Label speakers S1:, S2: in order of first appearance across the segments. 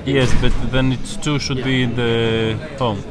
S1: Yes, but then it's two should be in the home.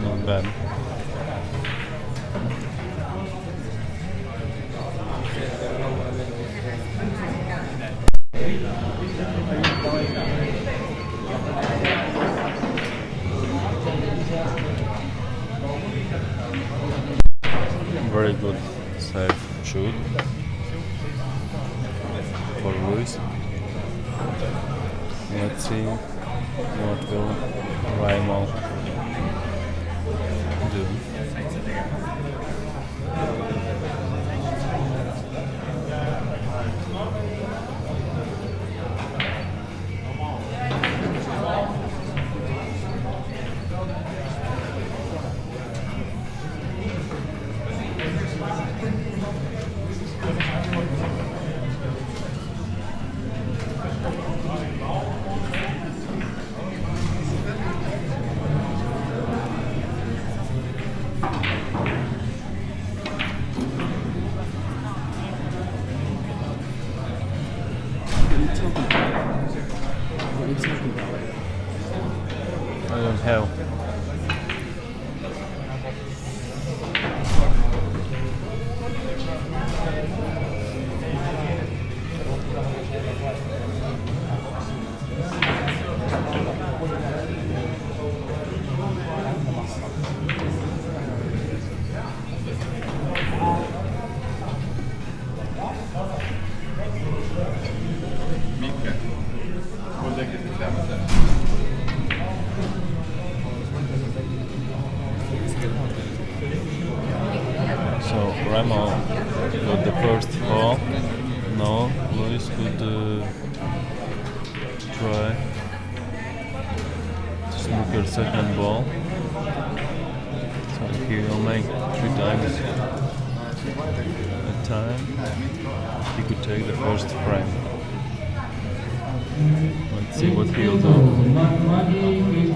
S1: Not bad. Very good save shoot for Luis. Let's see what will Raimo do. I don't have. So Raimo got the first ball. No, Luis could try snooker second ball. So he will make 3 times a time. He could take the first frame. Let's see what he'll do.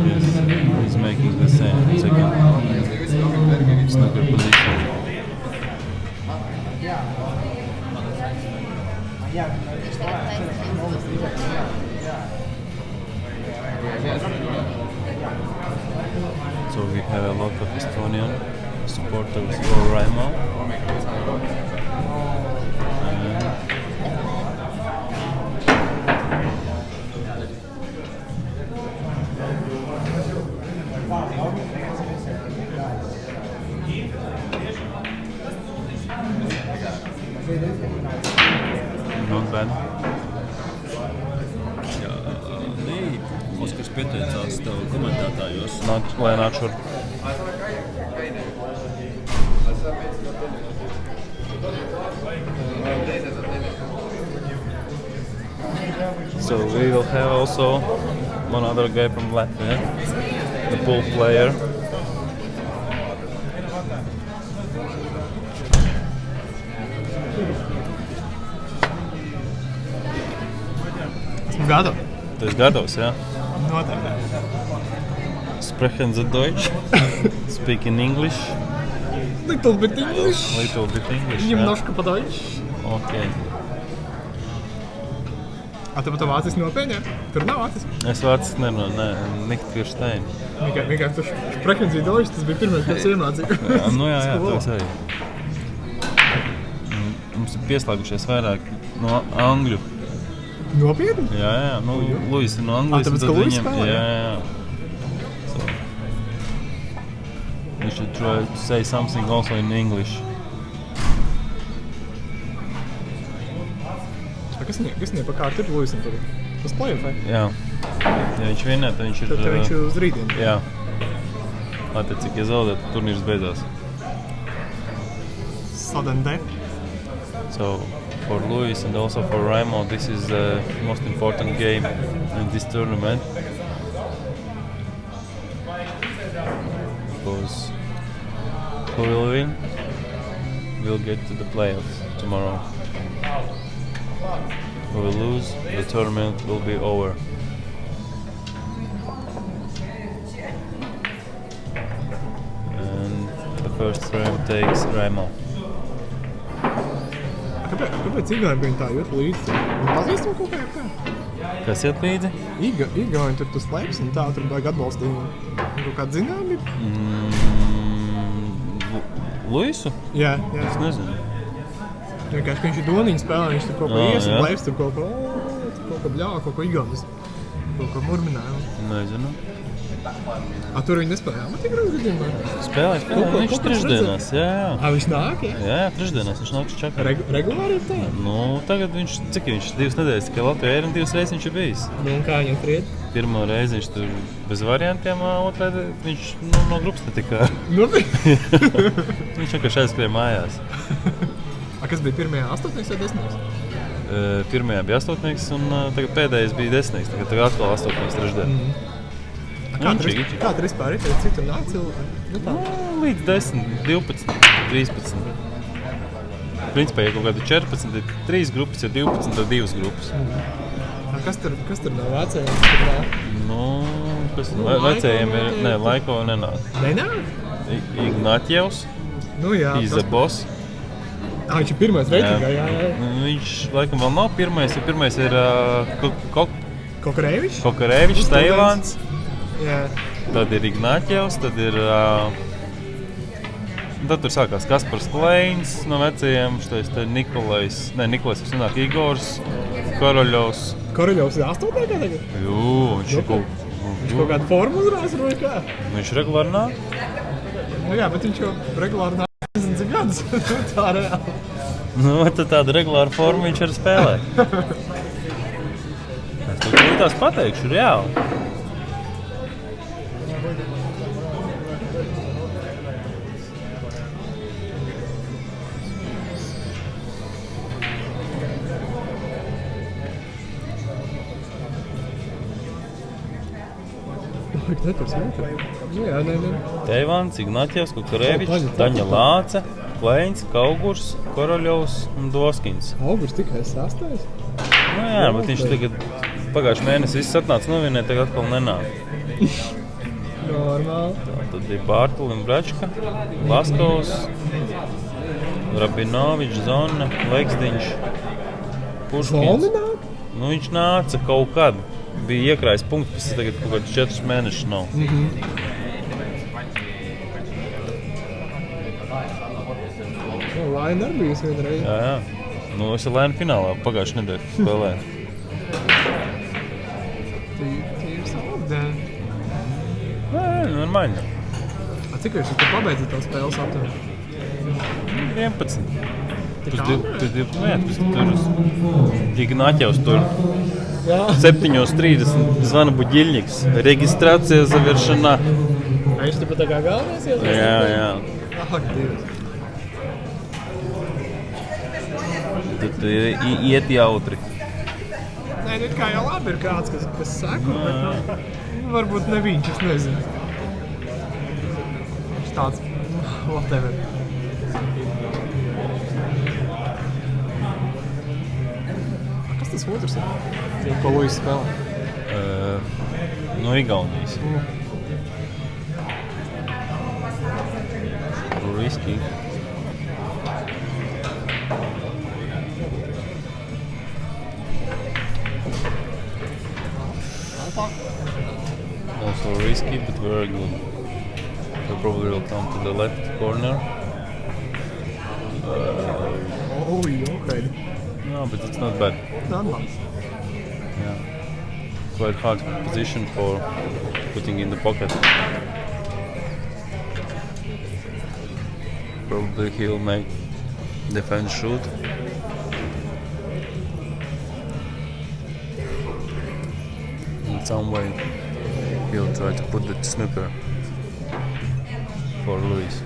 S1: Yes, he's making the same second snooker position. So we have a lot of Estonian supporters for Raimo. Not bad.
S2: Ja, niin, olisiko Pete taas kommentoida, jos...
S1: Not sure. So we will have also one other guy from Latvia, the pool player.
S3: Gatav.
S1: Tu esi gatavs, jā?
S3: Noteikti.
S1: Sprechen Sie Deutsch? Speak in English?
S3: Little bit English.
S1: Little bit English, jā?
S3: Немножко по Deutsch.
S1: Ok.
S3: A tu to vācis nopietni, ja? Tur nav vācis.
S1: Es vācis nerunāju, nicht verstehen.
S3: Vienkārši tu sprechen Sie Deutsch, tas bija pirmais, ko es iemācīju.
S1: Jā, to es arī. Mums ir pieslēgušies vairāk no angļu.
S3: Nopietni?
S1: Jā, nu, Luis ir no Anglijas.
S3: Tāpēc, ka Luis spēlē?
S1: Jā. So, we should try to say something also in English.
S3: Kas viņai pa kārtu ir Luisam tagad? Uz play-offai?
S1: Jā. Ja viņš vienē, tad viņš ir...
S3: Tad viņš ir uz rītdienu.
S1: Jā. Attiecīgi, ja zaudē, tad turnīrs beidzās.
S3: Sudden death.
S1: So, for Luis and also for Raimo, this is the most important game in this tournament. Because who will win will get to the playoffs tomorrow. Who will lose, the tournament will be over. And the first frame takes Raimo.
S3: Kāpēc Igauni tā jūt līdzi? Pazīst to kaut kā?
S1: Kas iet līdzi?
S3: Igauni tur tu slēps un tā tur vajag atbalstīt. Kaut kāda zināmi?
S1: Luisu?
S3: Jā.
S1: Es nezinu.
S3: Vienkārši, ka viņš ir doniņu spēlē, viņš tur kaut ko ies un lēps tur kaut ko bļāva, kaut ko Igaunis. Kaut ko murmināja.
S1: Nezinu.
S3: Tur viņi nespēlē? Man tik grūti gadījumā.
S1: Spēlē. Viņš trešdienās, jā.
S3: Viņš nāk, jā?
S1: Jā, trešdienās viņš nāk uz Čakaru.
S3: Regulāri ir tā?
S1: Nu, tagad viņš, cik viņš 2 nedēļas tikai Latvijā ir un 2 reizes viņš ir bijis.
S3: Nu, un kā viņam triet?
S1: Pirmo reizi viņš tur bez variantiem, otrā viņš no grupas netika.
S3: Nu,
S1: Viņš vienkārši aizskrēja mājās.
S3: Kas bija pirmajā 8. vai 10?
S1: Pirmajā bija 8. un tagad pēdējais bija 10. Tagad atkal 8. trešdien.
S3: Kā tur vispār ir? Cik tur nāk cilvēki?
S1: Līdz 10, 12, 13. Principā, ja kaut kādi 14, ir 3 grupas, ja 12, tad 2 grupas.
S3: Kas tur nav vecējiem?
S1: Nu, vecējiem ir... Nē, Laiko nenāk.
S3: Nenāk?
S1: Ignaķievs, he's the boss.
S3: Viņš ir pirmais reitingā, jā.
S1: Viņš laikam vēl nav pirmais, jo pirmais ir Kokarevičs, Tailāns.
S3: Jā.
S1: Tad ir Ignaķievs, tad ir... Tad tur sākās Kaspars Kleins no vecajiem, šitais te Nikolais, nāk Igors, Koroļovs.
S3: Koroļovs ir 8. tagad?
S1: Jū, viņš ir
S3: Viņš kaut kādu formu uzrās vai kā?
S1: Viņš regulāri nāk?
S3: Nu jā, bet viņš jau regulāri nāk. Nezinu, cik gadus. Tā reāli.
S1: Nu, tad tādu regulāru formu viņš arī spēlē. Es to tās pateikšu, reāli.
S3: Jā,
S1: Teivāns, Ignaķievs, Kokarevičs, Daņa Lāce, Kleins, Kaugurs, Koroļovs un Doskins.
S3: Augurs tikai 6.
S1: Nu jā, bet viņš tagad pagājuši mēnesi viss atnāca novienēt, tagad atkal nenāk.
S3: Normāli.
S1: Tad ir Bārtulim Bračka, Laskovs, Rabinovičs, Zona, Leksdiņš, Puškins.
S3: Zona nāk?
S1: Nu viņš nāca kaut kad. Bija iekrājis punkts, pēc tagad kaut kāds 4 mēnešus nav.
S3: Laina arī bijis vienreiz.
S1: Jā. Nu, es ar Lainu finālā pagājuši nedēļu spēlēju.
S3: Tīvs apdēļ.
S1: Nē, normāļi.
S3: Cik viņš tu pabeidzi to spēles aptuveni?
S1: 11.
S3: Tik
S1: Ignaķevs tur.
S3: Jā.
S1: 7:30 zvana Buģiļņiks. Reģistrācija zaveršanā.
S3: Viņš tu pat tā kā galvenais iesāst?
S1: Jā.
S3: Ak, Dievs.
S1: Tad iet jautri.
S3: Nē, it kā jau labi ir kāds, kas seko, bet varbūt ne viņš, es nezinu. Viņš tāds, whatever. Kas tas otrs ir? Ko Luis spēlē?
S1: No Igaunijas. Risky. Also risky, but very good. So probably will come to the left corner.
S3: Okay.
S1: No, but it's not bad.
S3: Not bad.
S1: Yeah. Quite hard position for putting in the pocket. Probably he'll make defense shoot. In some way, he'll try to put the snooker for Luis.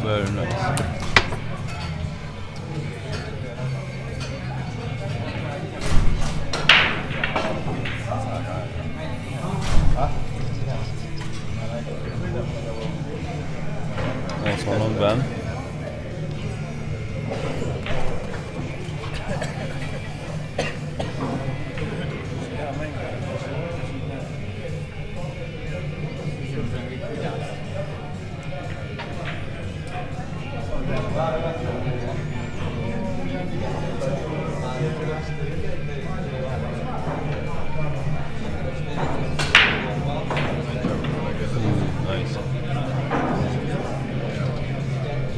S1: Very nice. Also not bad. Nice.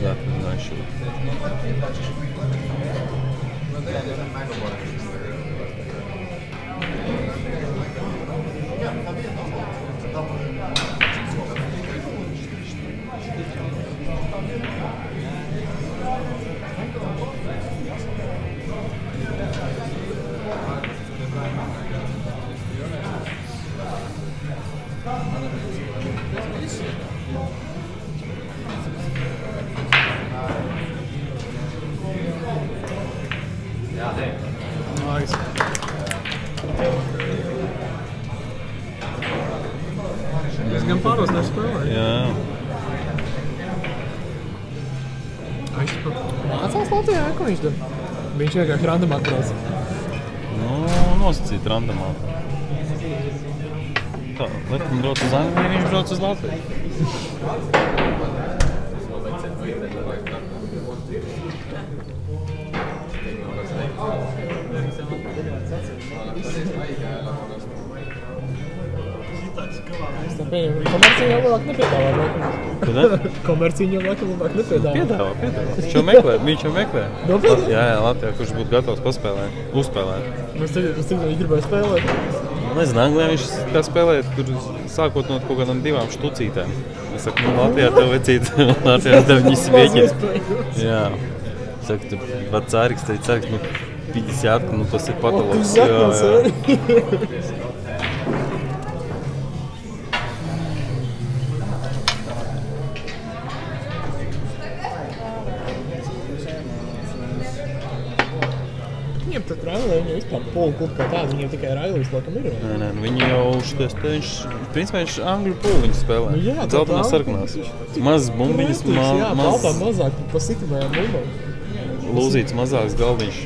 S1: That was a nice shoot.
S3: Nice. Diezgan pārosnēs spēlē.
S1: Jā.
S3: Mācās Latvijā, ko viņš dara? Viņš vienkārši random atbrauc.
S1: Nu, nosacīt randamā. Tā, Lekam brauc uz Angliju, viņš brauc uz Latviju.
S3: Komerciņu jau labāk nepiedāvā.
S1: Kad?
S3: Komerciņu jau labāk nepiedāvā.
S1: Piedāvā. Viņš jau meklē.
S3: Nopietni?
S1: Jā, Latvijā, kurš būtu gatavs paspēlēt, uzspēlēt.
S3: Uz cik viņš gribēja spēlēt?
S1: Nezinu, Anglijā viņš kā spēlēja tur sākot no kaut kādām 2 štucītēm. Es saku, nu Latvijā tev vecīt, Latvijā tev viņi svieķi. Jā. Saku, tu pat cārīgs, tevi cārīgs, nu 50, nu tas ir patologs. Jā.
S3: Viņiem tad Railī, viņiem vispār polu klubu kā tādu, viņiem tikai Railīs laikam ir.
S1: Nē, nu viņi jau viņš, principā viņš angļu polu viņš spēlē.
S3: Nu jā, tā
S1: Dzeltenās
S3: tā.
S1: sarkanās. Mazas bumbiņas,
S3: Jā, palpā mazāk pa sitamajām bumbām.
S1: lūzīts mazāks galdiņš.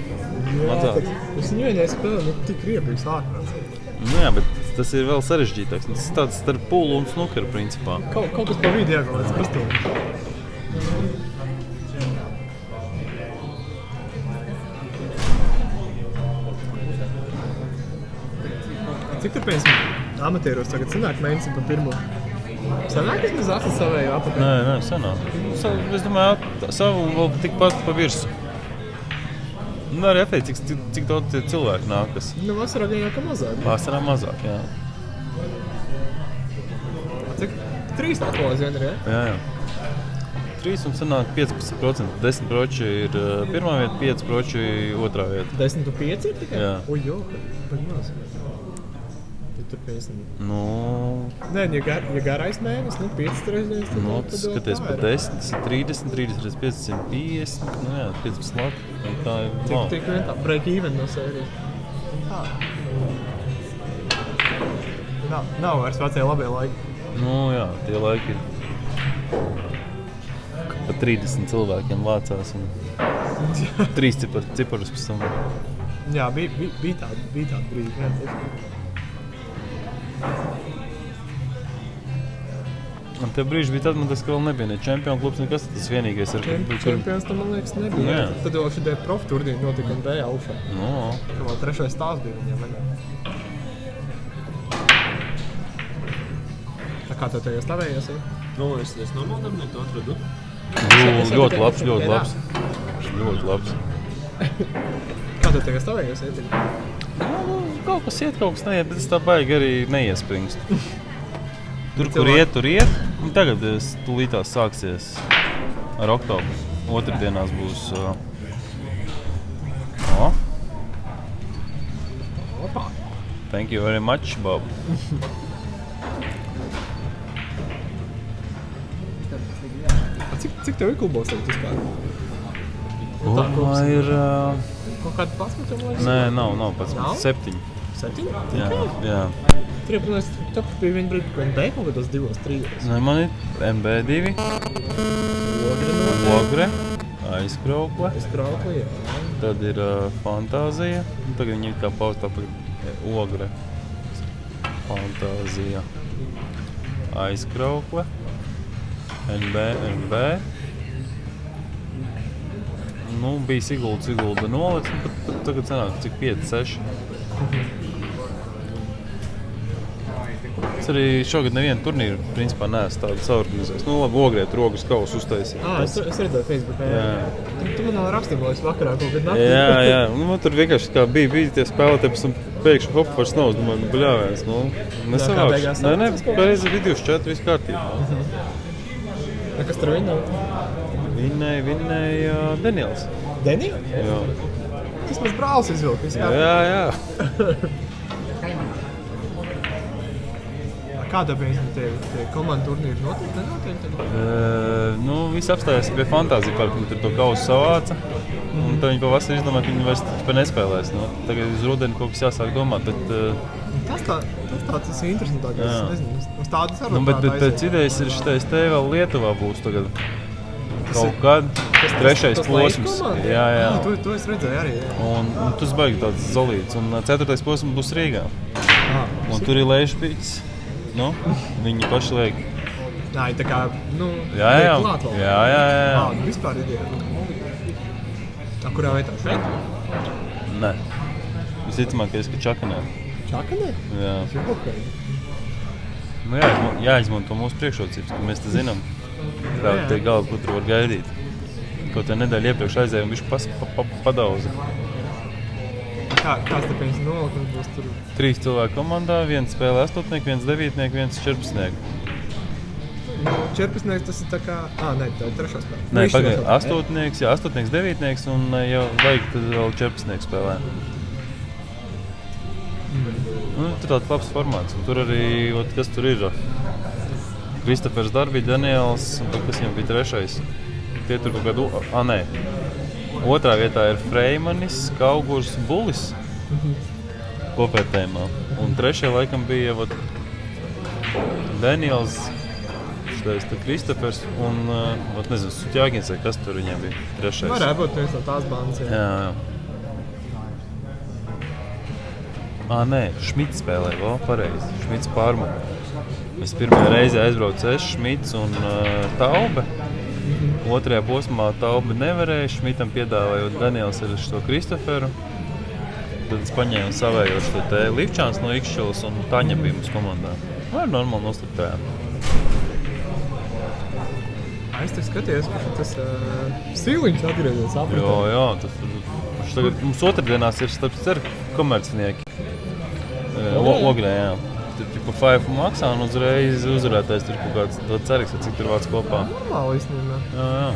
S3: Jā,
S1: Mazāk.
S3: es viņu vienai spēlēju, nu tik riebīgs ārprāts.
S1: Nu jā, bet tas ir vēl sarežģītāks. Tas ir tāds starp pulu un snukeru principā.
S3: Kaut kas pa vidu jāgalēts krastot. Cik tur pēc amatieros tagad sanāk mēnesi pa pirmo? Sanāk, es mēs atsit savēju apakaļ?
S1: Nē, sanāk. Es domāju, savu vēl tikpat pa virsu. Nu, arī atliec, cik daudz tie cilvēki nākas.
S3: Nu, vasarā gan jau ka mazāk.
S1: Vasarā mazāk, jā.
S3: Cik? 3 atklājas vien ir, jā?
S1: Jā. 3 un sanāk 15%. 10 proči ir pirmā vieta, 5 proči otrā vieta.
S3: 10 un 5 ir tikai?
S1: Jā.
S3: Ui, jo, bet maz. Tur 50.
S1: Nu,
S3: Nē, ja garais mēnesis, nu 5 reizes.
S1: nu tas skaties pa 10, tas ir 30, 30 reizes 550, nu jā, 15 lati. Tā ir labi.
S3: Tik vien tā break even no sērijas. Nav vairs vecie labie laiki.
S1: Nu jā, tie laiki ir Pa 30 cilvēkiem vācās un 3 ciparus pēc tam.
S3: Jā, bija tāda brīdi. Jā,
S1: Un tie brīži bija tad, man tas, ka vēl nebija ne čempionu klubs, nekas tas vienīgais ir.
S3: Čempions tam, man liekas, nebija.
S1: Jā.
S3: Tad vēl šitie profi turnīri notika un bija augšā.
S1: No.
S3: Ka vēl 3. stāvs bija viņiem. Tā kā tev tajā stāvējies?
S2: Nu, es nomaldam, ne to atradu.
S1: Ļoti labs. Ļoti labs.
S3: Kā tev tajā stāvējies?
S1: Nu, kaut kas iet, kaut kas neiet, bet es tā baigi arī neiespringstu. Tur, kur iet, tur iet. Un tagad tūlītās sāksies ar oktobru. Otrdienās būs...
S3: Opa!
S1: Thank you very much, Bob.
S3: Cik tev ir klubos tagad vispār?
S1: Ir...
S3: Kaut kāda 11, man liekas?
S1: Nē, nav pats.
S3: Nav?
S1: 7.
S3: 7?
S1: Jā,
S3: Okay.
S1: jā.
S3: Tur, protams, tā bija viena brīdi, ko NB kaut kādos 2, 3.
S1: Nē, man ir MB2, Ogre, Aizkraukle,
S3: Aizkraukle, jā.
S1: tad ir Fantāzija. Un tagad viņi ir kā paustā par Ogre. Fantāzija, Aizkraukle, NB. Nu, bija Sigulda nolec, un pat tagad sanāk, cik 5, 6. Es arī šogad nevienu turnīru principā neesmu tādu saorganizējis. Nu, labi, Ogrē tur rogas kausu uztaisīja.
S3: Es redzēju Facebookā, jā. Tu man vēl rakstīji, man liekas, vakarā kaut kad naktī.
S1: Jā. Nu, man tur vienkārši kā bija tie spēlētāji, pēc tam pēkšņi hop vairs nav, es domāju, bļāvēs, nu, nesavākšu. Nē, pēc vidus četri viss kārtībā.
S3: Kas tur viņa?
S1: Vinēja Daniels.
S3: Daniels?
S1: Jā.
S3: Tas mans brālis izvilka, viss kārtībā.
S1: Jā.
S3: Kādā piemēram tie komandu turnīri notiek, nenotiek?
S1: Nu, viss apstājās pie Fantāzija parka, tur to kausu savāca. Un tad viņi pavasarī izdomāja, ka viņi vairs nespēlēs. Nu, tagad uz rudeni kaut kas jāsāk domāt, bet...
S3: Tas ir interesantākais, es nezinu, uz tādas arī
S1: Nu, bet pēc idejas ir šitais te vēl Lietuvā būs tagad kaut kad. Trešais posms. Jā.
S3: To es redzēju arī.
S1: Un tas baigi tāds zolīts. Un 4. posms būs Rīgā. Un tur ir Leišpīts. Nu, viņi paši liek.
S3: Jā, tā kā, nu,
S1: Jā.
S3: klāt vēl.
S1: Jā.
S3: Vispār ideja. Kurā vietā? Šeit?
S1: Nē. Visticamākais, ka Čakanē.
S3: Čakanē?
S1: Jā.
S3: Šubukai.
S1: Nu, jāizmanto mūsu priekšrocības, ka mēs te zinām. Tā tie galvi, ko tur var gaidīt. Kaut te nedēļu iepriekš aizēja un bišķi padauza.
S3: Kāds te pēc nolikums būs tur?
S1: 3 cilvēku komandā, viens spēlē 8, viens 9, viens 14.
S3: Nu, 14 tas ir tā kā... Nē, tā ir 3. spēle.
S1: Nē, pagaid, 8, 9 un jau vajag tad vēl 14 spēlē. Nu, tur tāds labs formāts. Un tur arī, kas tur ir? Kristofers Darbī, Daniels un kas viņam bija 3. Tie tur kaut kādu... Nē. Otrā vietā ir Freimanis, Kaugurs, Bulis kopērtējumā. Un 3. laikam bija Daniels, Kristofers un, nezinu, Sutjāgins vai kas tur viņam bija 3.
S3: Varētu būt viens no tās bandas, jā.
S1: Jā. Nē, Šmits spēlēja vēl pareizi. Šmits pārmuka. Mēs pirmajā reizē aizbraucu Šmits un Taube. Otrajā posmā Taube nevarēja, Šmitam piedāvājot Daniels ar šo Kristoferu. Tad es paņēmu savējot šo te Livčāns no Ikšķilas un Taņa bija mums komandā. Vai normāli nostartējām?
S3: Es te skatījos, ka tas sīliņš atgriezies apritē.
S1: Jā, tas tagad mums otrdienās ir starp ceru komercinieki. Ogrē, jā. Tur pa 5 maksā un uzreiz uzvarētājs tur kaut kāds ļoti cerīgs, cik tur vāc kopā.
S3: Normāli īstenībā.
S1: Jā.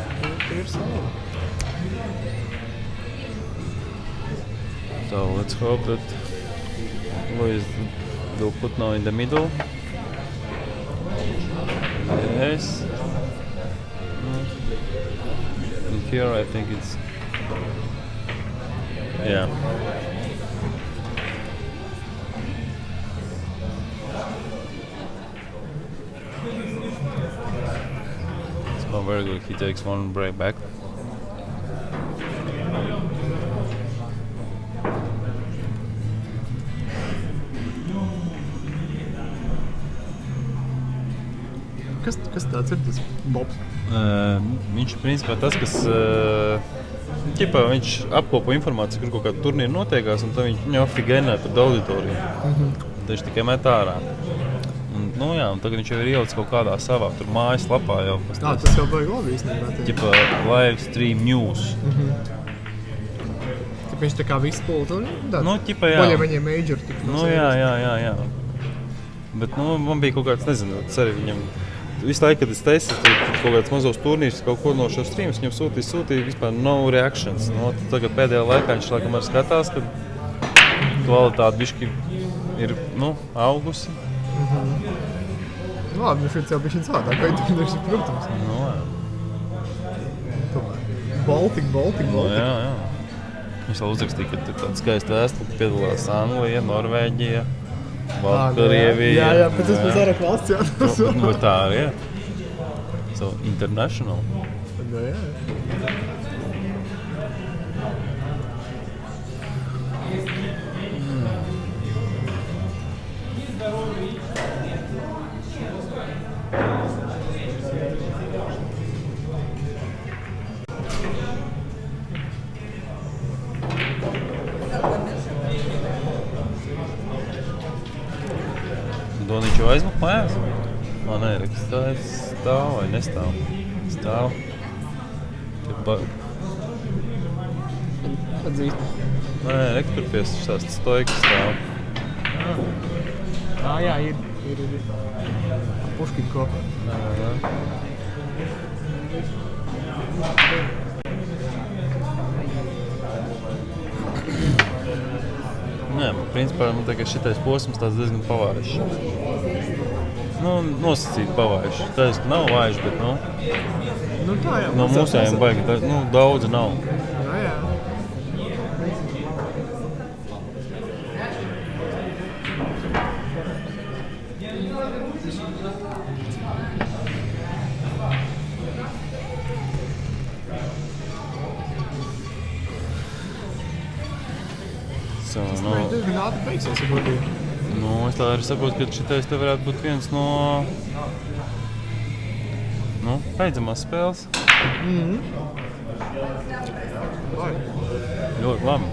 S3: Ir savi.
S1: So let's hope that Luis will put now in the middle. Yes. And here I think it's... Yeah. very good. He takes one break back.
S3: Kas tāds ir tas Bobs?
S1: Viņš principā tas, kas ķipā, viņš apkopo informāciju, kur kaut kāda turnīra notiekās, un tad viņu afigēnē par auditoriju. Tad viņš tikai met ārā. Un, nu jā, un tagad viņš jau ir ielicis kaut kādā savā tur mājaslapā jau.
S3: Tas jau baigi labi īstenībā.
S1: Ķipā live stream news.
S3: Tad viņš tā kā visu pultu un tāds.
S1: Nu, ķipā jā.
S3: Vaļa viņiem major.
S1: Nu jā. Bet nu, man bija kaut kāds, nezinu, tas arī viņam visu laiku, kad es teicu, kaut kāds mazos turnīrs, kaut ko no šo streams, viņam sūtīja vispār no reactions. Nu, tagad pēdējā laikā viņš laikam arī skatās, ka kvalitāte bišķi ir, nu, augusi.
S3: Nu labi, šeit jau bišķiņ savādāk, vai turnīrs ir, protams.
S1: Nu, jā.
S3: Baltic.
S1: Nu, jā. Viņš vēl uzrakstīja, ka tur tāda skaista vēstule, piedalās Anglija, Norvēģija, Baltkrievija.
S3: Jā, pēc es pēc vairāk valsts jā.
S1: Nu, tā arī, jā. So, international.
S3: Nu, jā.
S1: Doniņš jau aizmukt mājās? Man nē, stāv vai nestāv? Stāv.
S3: Atzīst.
S1: Nē, tur pie šās stojkas stāv.
S3: Jā, ir. Puškiņu kopā.
S1: Nē, principā man tagad šitais posms tāds diezgan pavājš. Nu, nosacīt pavājš. Tas nav vājš, bet, nu,
S3: Nu tā jā.
S1: no mūsējiem baigi, nu, daudzi nav.
S3: Nu jā.
S1: So,
S3: Tas diezgan ātri beigsies, ja godīgi.
S1: Nu, es tā arī saprotu, ka šitais te varētu būt viens no, nu, beidzamās spēles.
S3: Vai.
S1: Ļoti labi.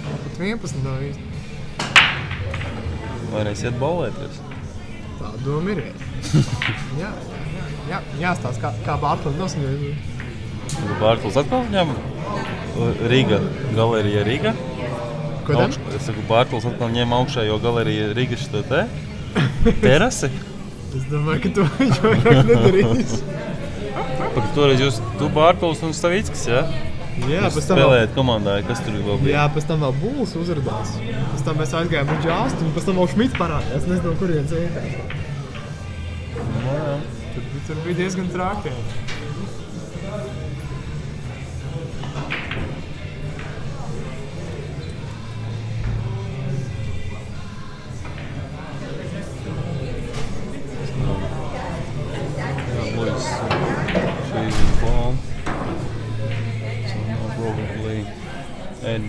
S3: Pat 11 nav īsti.
S1: Varēs iet bolēties.
S3: Tā doma ir. Jā. Jāstāst, kā Bārtoli nosaņoja.
S1: Bārtlis atkal ņem Riga, galerija Riga.
S3: Ko tam?
S1: Es saku, Bārtlis atkal ņem augšējo galeriju Riga šito te terasi.
S3: Es domāju, ka to viņš vairāk nedarīs.
S1: Pak toreiz tu Bārtlis un Stavickis, ja?
S3: Jā,
S1: Jūs spēlējat komandā, kas tur vēl bija?
S3: Jā, pēc tam vēl Bulls uzradās. Pēc tam mēs aizgājām uz Džāstu un pēc tam vēl Šmits parādījās. Nezinu, kur viens vienkārši. Tur bija diezgan trākie.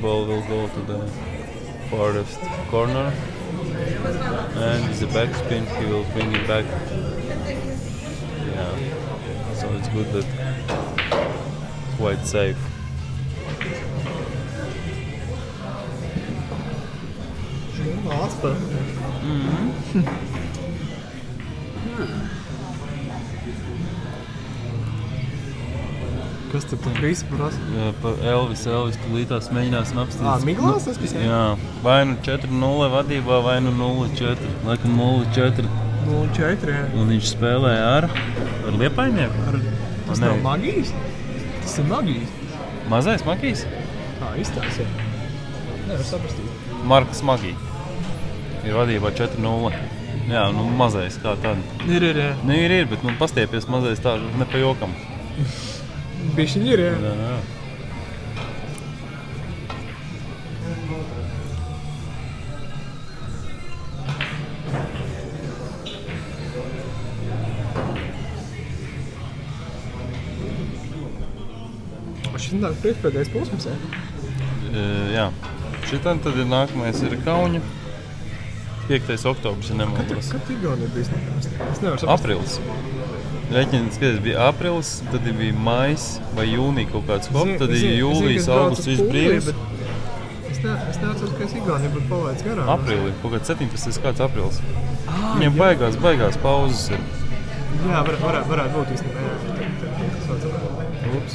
S1: Ball will go to the farthest corner, and with the backspin he will bring it back. Yeah, so it's good that quite safe.
S3: Atspēr. Kas te par visu prasa?
S1: Jā, par Elvis tūlītās mēģināsim apstīties.
S3: Miglās tas, kas
S1: Jā, vai nu 4-0 vadībā, vai nu 0-4. Laikam 0-4.
S3: 0-4, jā.
S1: Un viņš spēlē ar Liepainieku.
S3: Tas nav Magijs? Tas ir Magijs.
S1: Mazais Magijs?
S3: Tā izstāst, jā. Nevar saprastīt.
S1: Markas Magija. Ir vadībā 4-0. Jā, nu mazais kā tad.
S3: Ir, jā.
S1: Nu ir, bet nu pastiepies mazais tā ne pa jokam.
S3: Bišķiņ ir, jā.
S1: Jā.
S3: šis nāk priekšpēdējais posms,
S1: Jā. Šitam tad ir nākamais ir Kauņa. 5. oktobrs, ja nemaldos.
S3: Kad Igaunija bijis? Es nevaru saprast.
S1: Aprils. Rēķiniet, skaties, bija aprils, tad bija mais vai jūnija kaut kāds hop, tad ir jūlijas, augusts, viss brīvs.
S3: Es neatceros, ka es Igauniju būtu palaidis garām.
S1: Aprīlī, kaut kāds 17. kāds aprils. Viņam baigās pauzes ir.
S3: Jā, varētu būt īstenībā.
S1: Ups.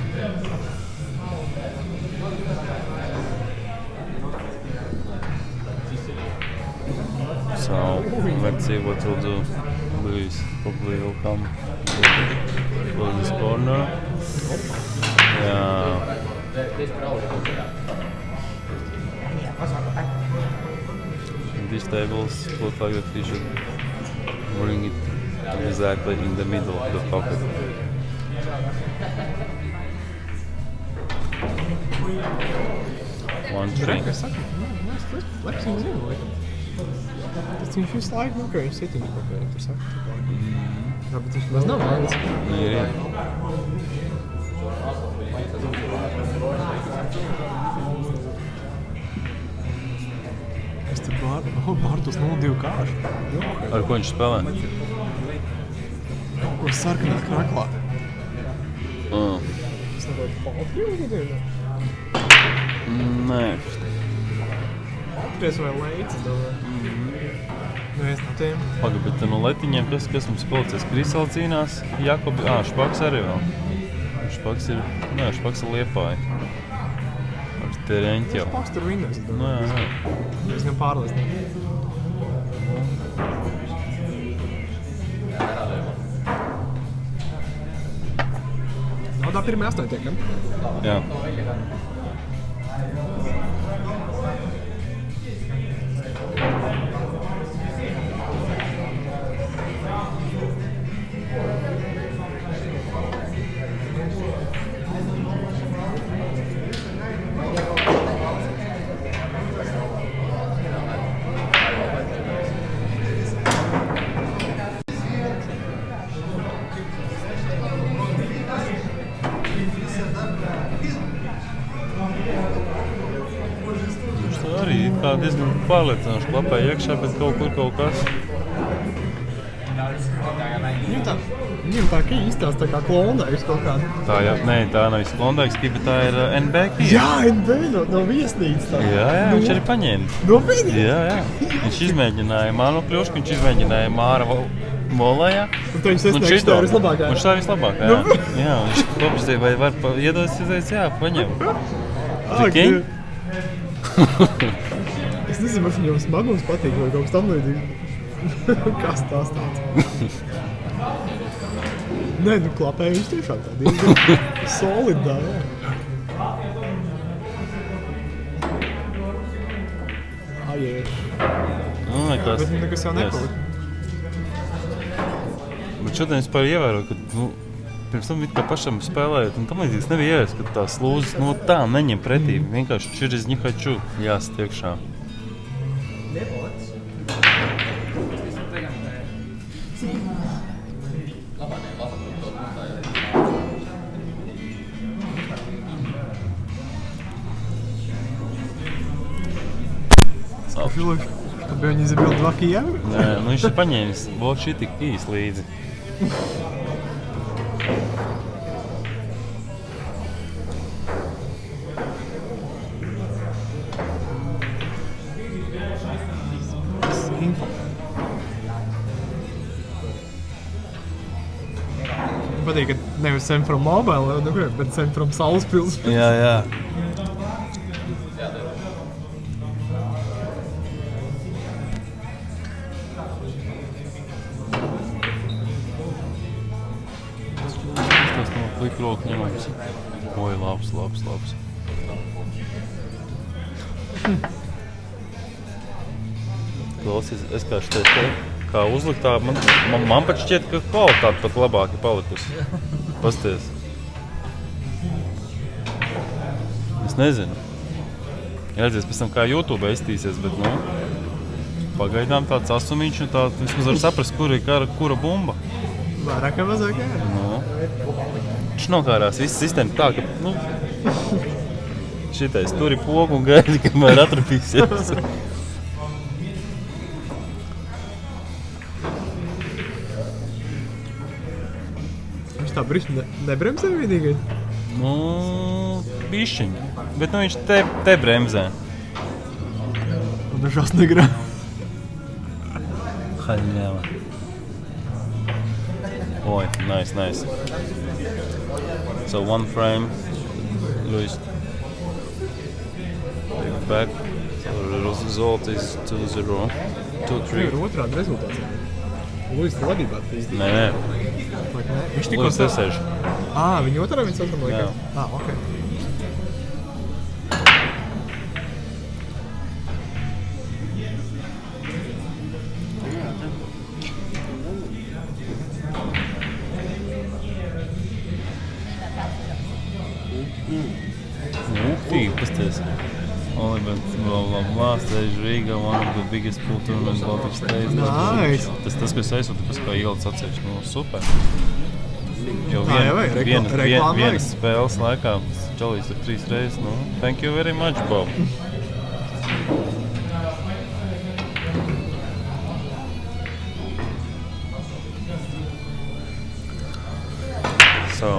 S1: So, let's see what we'll do. Luis probably will come to this corner. Yeah. These tables look like that we should bring it exactly in the middle of the pocket. One three.
S3: Tas viņš visu laiku, ka viņš sitiņu kaut kā tur saka. Jā, bet viņš maz nav mālis.
S1: Ir.
S3: Es te Bartus 0-2 kāršu.
S1: Ar ko viņš spēlē?
S3: Ko sarkanā kraklā. Es nevaru Patriju gadījumā?
S1: Nē.
S3: Patries vai Leicis, domāju. Viens no tiem.
S1: Paga, bet no letiņiem, kas mums policies? Krisāli cīnās, Jakobi, Špaks arī vēl. Špaks ir Liepāja. Ar Tereņķi jau.
S3: Špaks tur vinnēs, es domāju.
S1: Jā.
S3: Es gan pārliesnīgi. Tā pirmie 8 tiekam.
S1: Jā. Tā diezgan pārliecinoši klapēja iekšā, bet kaut kas.
S3: Viņam tā ka īstās tā kā klondaiks kaut kāda.
S1: Tā nav viss klondaiks, bet tā ir NB Kia.
S3: Jā, NB no viesnīcas tā.
S1: Jā, viņš arī paņēma.
S3: No viņa?
S1: Jā. Viņš izmēģināja Mānu Kļušku, viņš izmēģināja Māra Volējā.
S3: Un tā viņš sasniegš tā vislabākā.
S1: Viņš tā vislabākā, jā. Jā, viņš paprasīja, vai var iedos, jā, paņem. Tikiņ?
S3: Es nezinu, vai viņam smagums patīk vai kaut kas tam līdzīgi. Kas tās tāds? Nē, klapēja viņš tiešām tā diezgan solidā, jā. Ajieši. Bet nekas jau nepalika.
S1: Bet šodien es pār ievēroju, ka, pirms tam kā pašam spēlējot, un tam līdzīgs nebija ievērs, ka tās lūzes tā neņem pretī. Vienkārši через не хочу jāst iekšā.
S3: Чтобы он не забил 2 Киева?
S1: Nē, viņš ir paņēmis vot šī tik īs līdzi.
S3: Patīk, ka nevis Send from Mobile, bet Send from Salaspils.
S1: Jā. Tas no klikroku ņemams. Oi, labs. Klausies, es kā šeit kā uzliktā, man pat šķiet, ka kvalitāte pat labāk ir palikusi. Pasties. Es nezinu. Redzēs pēc tam, kā YouTube iztīsies, bet, pagaidām tāds asumiņš un tā vismaz var saprast, kura bumba.
S3: Vairāk vai mazāk, jā.
S1: Viņš nokārās visu sistēmu tā, ka, Šitais turi pogu un gaidi, kamēr atrapīsies.
S3: Viņš tā brišķi nebremzē vienīgais?
S1: Nu, bišķiņ. Bet nu viņš te bremzē.
S3: Un dažās negrā.
S1: Haļņēva. Oi, nice. So one frame, Luis. Back. So the result is 2-0. 2-3.
S3: Ir otrādi rezultāts. Luis vadībā attīstīt.
S1: Nē.
S3: Viņš tikko
S1: Luis nesēž.
S3: Viņi otrā viens otram liekas? Ok.
S1: Pasties. Olympic stage Riga, one of the biggest pool tournaments Baltic states.
S3: Nice.
S1: Tas, ko es aizsūtu, pēc kā ielic atsevišķi, nu super. Jo
S3: reklāma
S1: vienas spēles laikā čalīs ir 3 reizes, nu, thank you very much, Bob. So,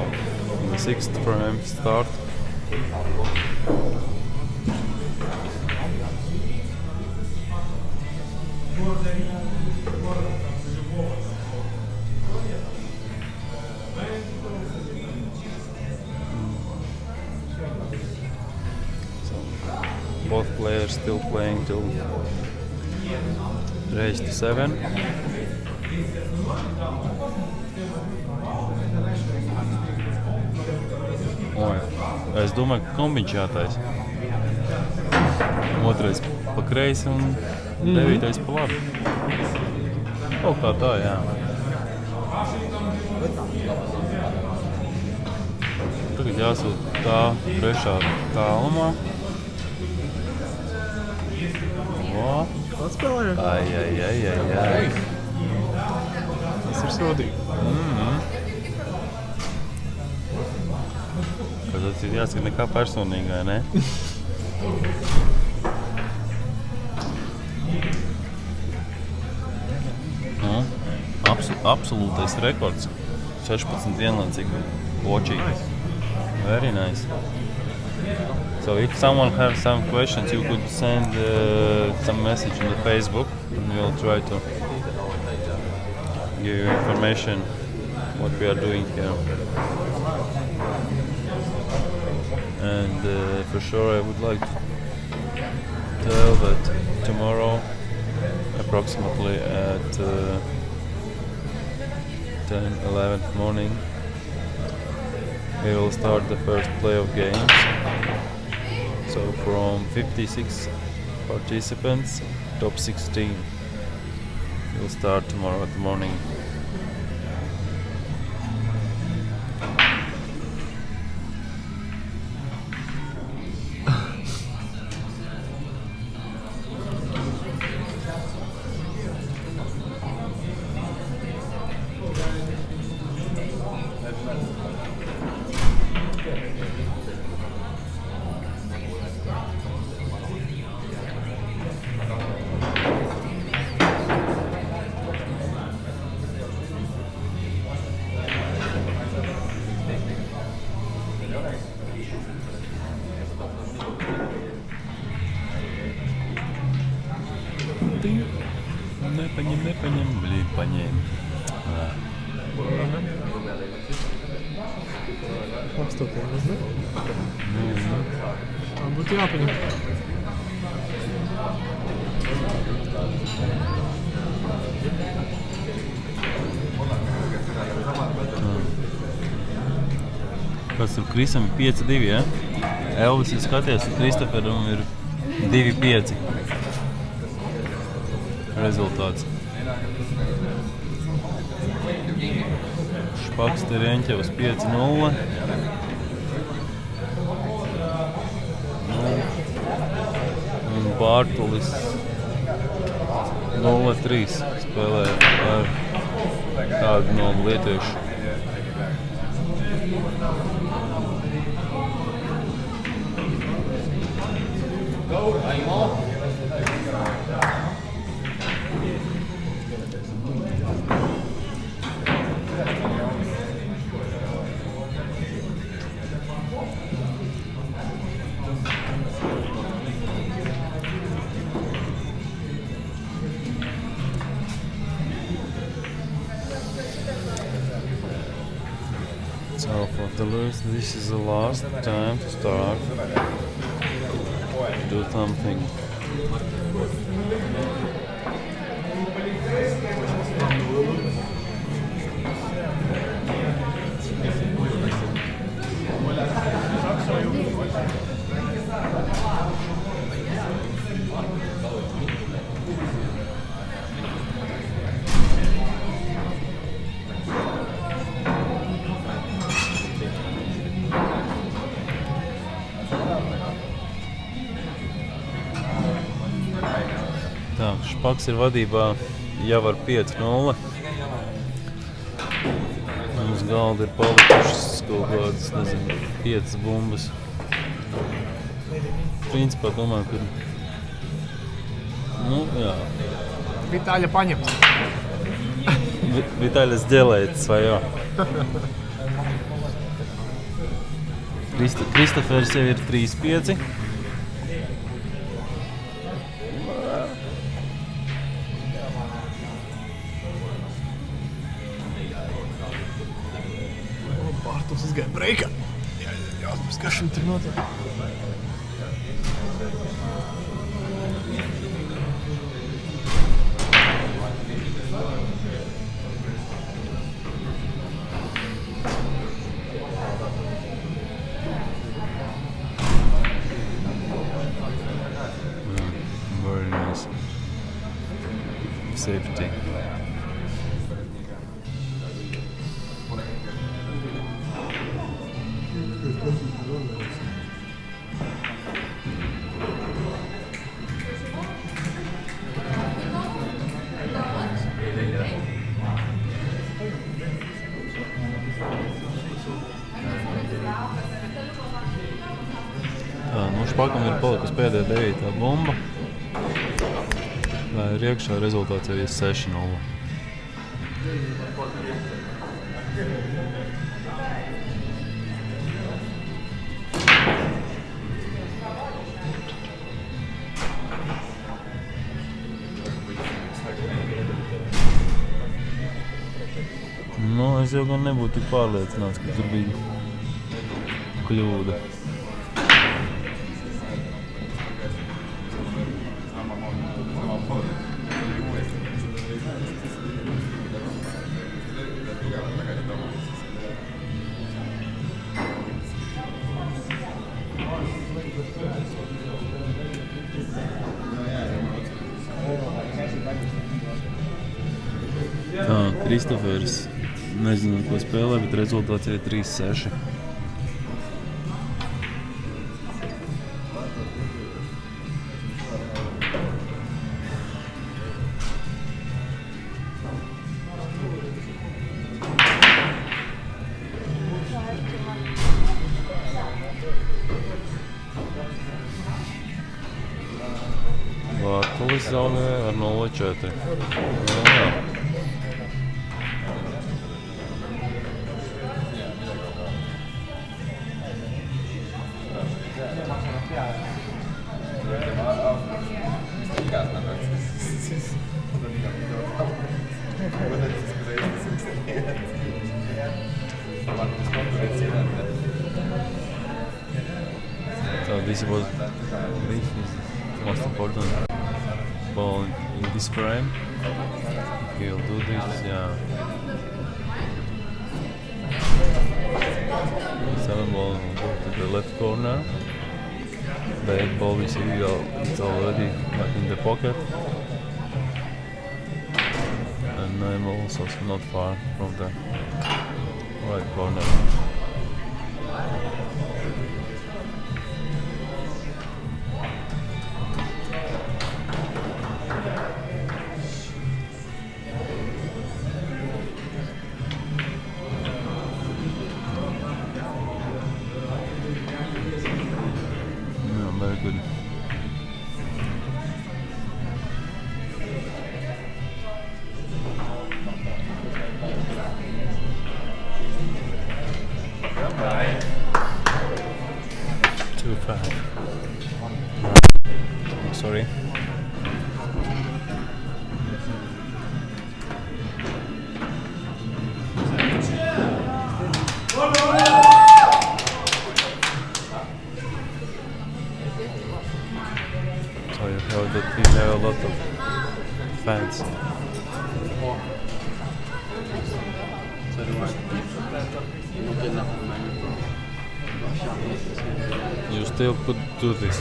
S1: the 6th frame start. Both players still playing till race to 7. Oi, es domāju, ka kombiņš jātais. Otrais pa kreisi un 9. pa labi. Kaut kā tā, jā. Tagad jāsūt tā trešā tālumā.
S3: Atspēlēja?
S1: Ai.
S3: Tas ir sodīgi.
S1: Kad tas ir jāsaka nekā personīgā, ne? Nu, absolūtais rekords. 16 vienlaicīgi watchīgi. Very nice. So if someone has some questions, you could send some message on the Facebook, and we'll try to give you information what we are doing here. And for sure, I would like to tell that tomorrow, approximately at 10-11 morning, we will start the first playoff games. So from 56 participants, top 16 will start tomorrow at the morning. Nepaņem, blīd, paņēm.
S3: Apstopējies, ne? Būtu jāpaņem.
S1: Kas tur Krisam ir 5-2, ja? Elvis ir skaties, un Kristoferam ir 2-5 rezultāts. Špaks Tereņķevs 5-0. Un Bārtulis 0-3 spēlē ar kādu no lietiešu. So for Toulouse, this is the last time to start do something. Tā, Špaks ir vadībā jau ar 5-0. Uz galda ir palikušas kaut kādas, nezinu, 5 bumbas. Principā domāju, ka... Nu, jā.
S3: Vitaļa paņems.
S1: Vitaļa сделает своё. Kristofers jau ir 3-5.
S3: Bartels izgāja breikā. Jāspēc, kas šim tur notiek.
S1: Very nice. Safety. Tā, nu Špakam ir palikusi pēdējā 9. bumba. Tā ir iekšā, rezultāts jau ir 6-0. Nu, es jau gan nebūtu tik pārliecināts, ka tur bija kļūda. Tā, Kristofers nezinu, ko spēlē, bet rezultāts ir 3-6. Vārtulis zaudē ar 0-4. Jā. So this was most important ball in this frame. He'll do this, yeah. 7 ball will go to the left corner. The 8 ball is it's already in the pocket. And 9 ball also not far from the right corner. Very good. 2-5. Sorry. So you have a lot of fans. You still could do this.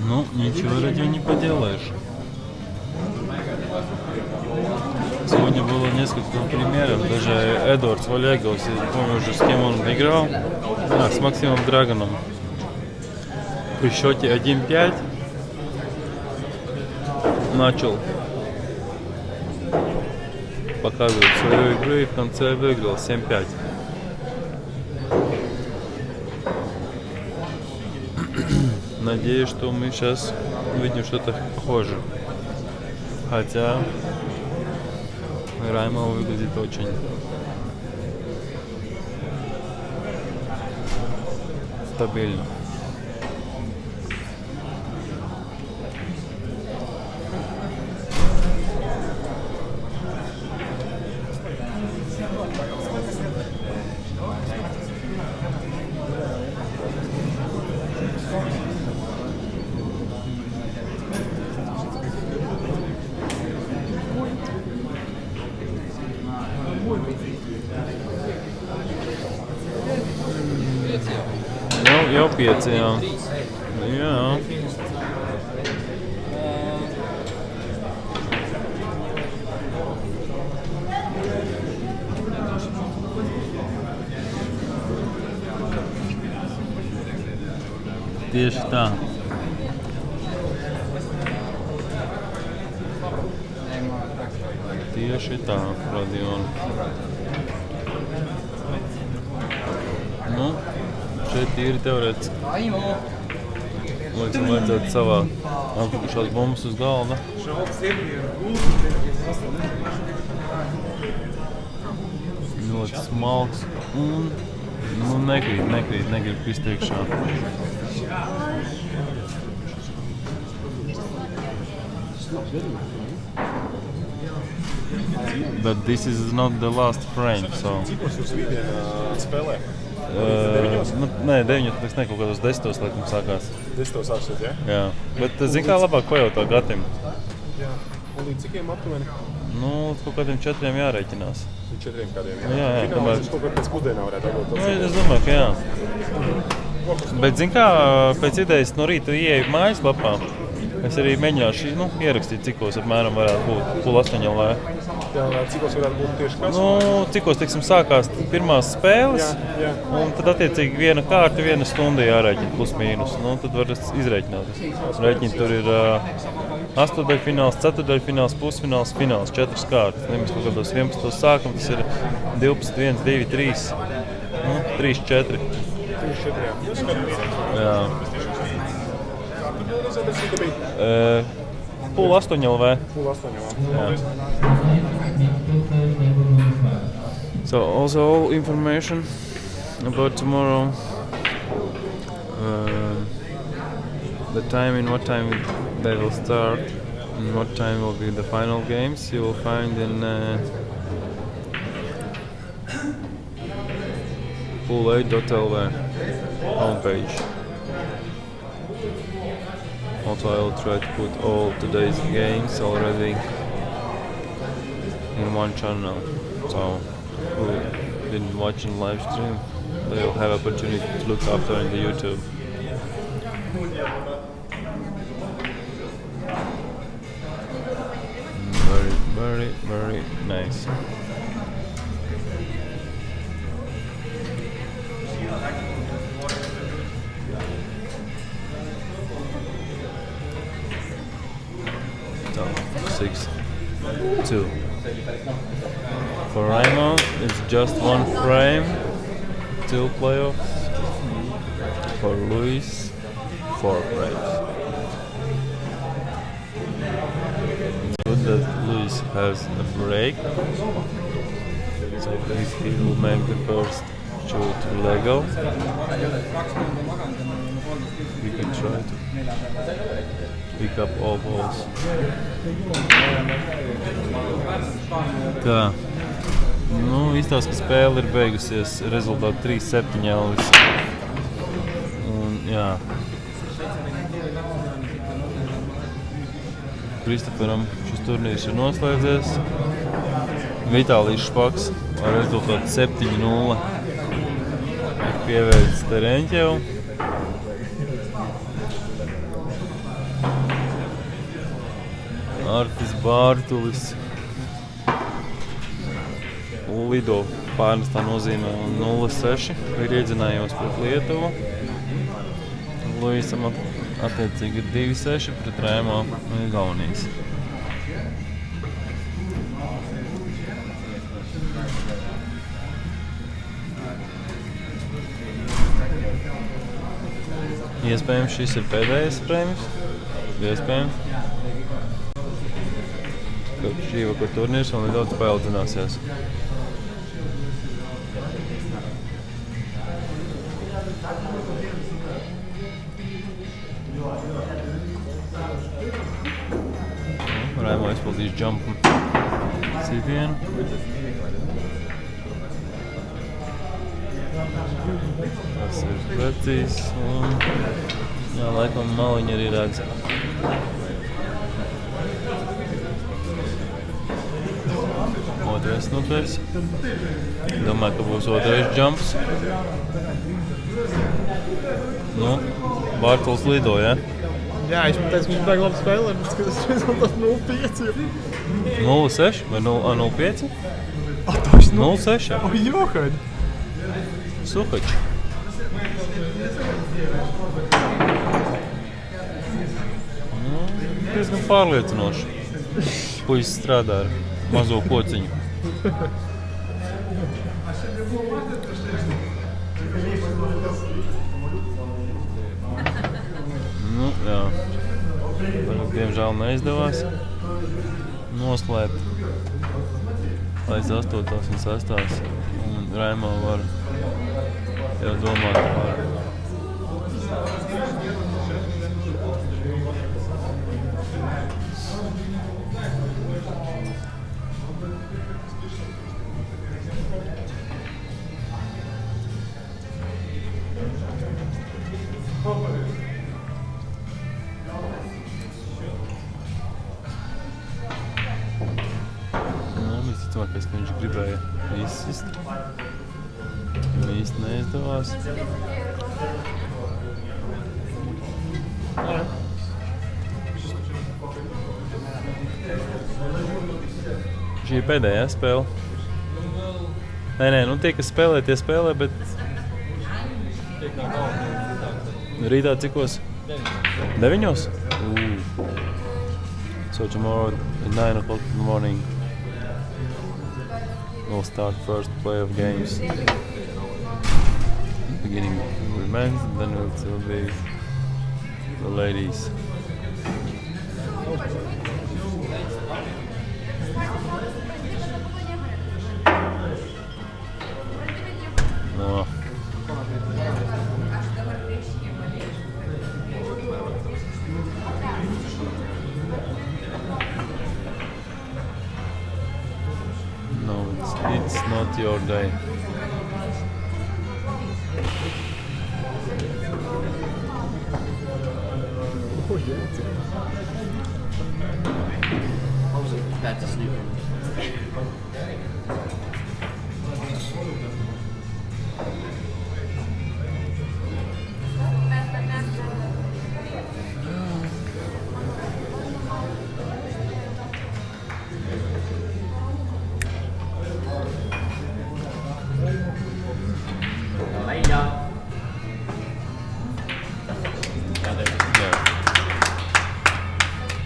S1: Ну, ничего ради не поделаешь. Сегодня было несколько примеров, даже Эдвардс Валеговс, я не помню уже с кем он играл, с Максимом Драгоном. При счете 1-5 начал показывать свою игру и в конце выиграл 7-5. Надеюсь, что мы сейчас увидим что-то похожее. Хотя Райма выглядит очень стабильно. Jau 5, jā. Jā. Tieši tā. Tieši tā, Radion. Nu, šeit ir teorētiski. Liekas, man vajadzētu savā atpakašās bumbas uz galda. Ļoti smalks un nekrīt krist iekšā. But this is not the last frame, so...
S4: Cikos jūs rītdien spēlē?
S1: Nē, 9, tas ne kaut kādos 10. Laikam sākās.
S4: 10. sāksiet, ja?
S1: Jā, bet zini kā labāk pajautā Gatim.
S4: Jā. Un līdz cikiem aptuveni?
S1: Nu, kaut kādiem 4 jārēķinās.
S4: Līdz 4 kādiem,
S1: Jā,
S4: Fināls jūs kaut kā pēc pusdienā varētu dabūt.
S1: Nu, es domāju, ka jā. Bet zini kā, pēc idejas no rīta ieeju mājaslapā. Es arī mēģināšu ierakstīt, cikos apmēram varētu būt 7:30 vai...
S4: Jā, cikos varētu būt tieši kas?
S1: Nu, cikos, teiksim, sākās pirmās spēles,
S4: jā.
S1: Un tad attiecīgi viena kārta, viena stunda jārēķina plus mīnus. Nu, tad var izrēķināt. Rēķini tur ir 8. ceturtdaļfināls, pusfināls, fināls, 4 kārtas. Mēs kaut kādos 11. sākam, tas ir 12, 1, 2, 3, 3, 4.
S4: 3, 4, jā. Jūs skatāmies.
S1: Jā. Pūl 8 LV.
S4: Pūl 8 LV.
S1: Yeah. So also all information about tomorrow, the time, in what time they will start, and what time will be the final games, you will find in pool8.lv homepage. Also, I will try to put all today's games already in one channel, so who didn't watch in live stream, they will have opportunity to look after in the YouTube. Very, very, very nice. So 6-2. For Raimo, it's just one frame, 2 playoffs. For Luis, 4 frames. It's good that Luis has a break. So if he will make the first shoot legal, we can try to pick up all balls. Tā. Nu, izstāsta, ka spēle ir beigusies. Rezultāti 3-7 Elvis. Un, jā. Kristoferam šis turnīrs ir noslēdzies. Vitālijs Špaks ar rezultātu 7-0 ir pievērts Tereņķevu. Artis Bārtulis lido pārnestā nozīmē 0-6 ir iedzinājos pret Lietuvu. Luisam attiecīgi ir 2-6 pret Raimo Igaunijas. Iespējams, šis ir pēdējais frēmis. Iespējams. Šī vakar turnīrs vēl nedaudz paildzināsies. Raimo izpildīs jump sitienu. Tas ir precīzs un jā, laikam maliņi arī redz. Otrais notvērs. Domāju, ka būs otrais jumps. Nu, Bārtulis lido, ja?
S3: Jā, viņš man teica, ka viņš baigi labi spēlē, bet skatās rezultāts 0-5.
S1: 0-6 vai 0-5?
S3: Toši
S1: 0-6, jā.
S3: Johaid!
S1: Suhač. Nu, diezgan pārliecinoši. Puisis strādā ar mazo kociņu. Nu, jā. Tagad, diemžēl, neizdevās noslēpt līdz 8. un 6. Un Raimo var jau domāt par visticamākais, ka viņš gribēja izsist. Īsti neizdevās. Šī ir pēdējā spēle. Nē, nu tie, kas spēlē, tie spēlē, bet rītā cikos? 9? So tomorrow at 9 o'clock in the morning we'll start first play of games. Beginning with men, then it will be the ladies. No. No, it's not your day.
S2: How was it bad to sleep on?